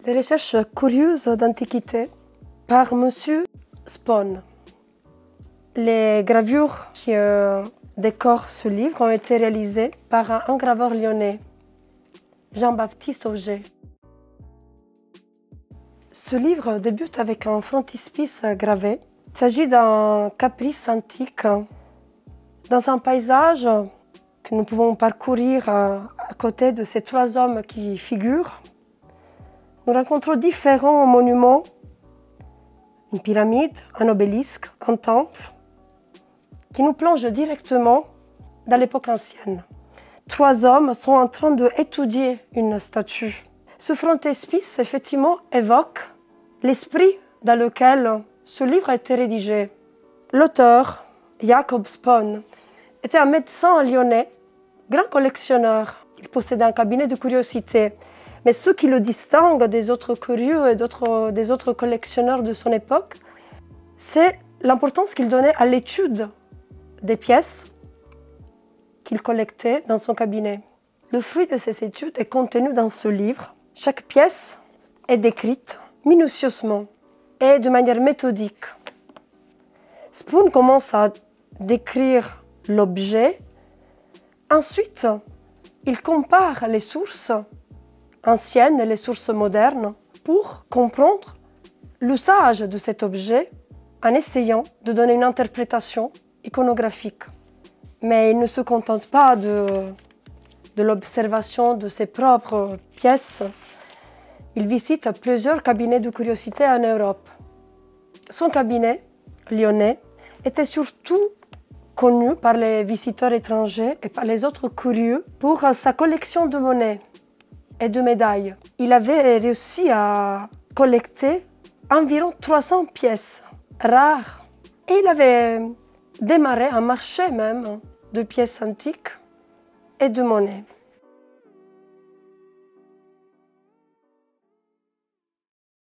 Les recherches curieuses d'Antiquité par M. Spon. Les gravures qui décorent ce livre ont été réalisées par un graveur lyonnais, Jean-Baptiste Auger. Ce livre débute avec un frontispice gravé. Il s'agit d'un caprice antique dans un paysage que nous pouvons parcourir à côté de ces trois hommes qui figurent. Nous rencontrons différents monuments, une pyramide, un obélisque, un temple, qui nous plongent directement dans l'époque ancienne. Trois hommes sont en train d'étudier une statue. Ce frontispice, effectivement, évoque l'esprit dans lequel ce livre a été rédigé. L'auteur, Jacob Spon, était un médecin lyonnais, grand collectionneur. Il possédait un cabinet de curiosités. Mais ce qui le distingue des autres curieux et des autres collectionneurs de son époque, c'est l'importance qu'il donnait à l'étude des pièces qu'il collectait dans son cabinet. Le fruit de ces études est contenu dans ce livre. Chaque pièce est décrite minutieusement et de manière méthodique. Spon commence à décrire l'objet. Ensuite, il compare les sources anciennes et les sources modernes pour comprendre l'usage de cet objet en essayant de donner une interprétation iconographique. Mais il ne se contente pas de l'observation de ses propres pièces. Il visite plusieurs cabinets de curiosité en Europe. Son cabinet, lyonnais, était surtout connu par les visiteurs étrangers et par les autres curieux pour sa collection de monnaies et de médailles. Il avait réussi à collecter environ 300 pièces rares et il avait démarré un marché même de pièces antiques et de monnaies.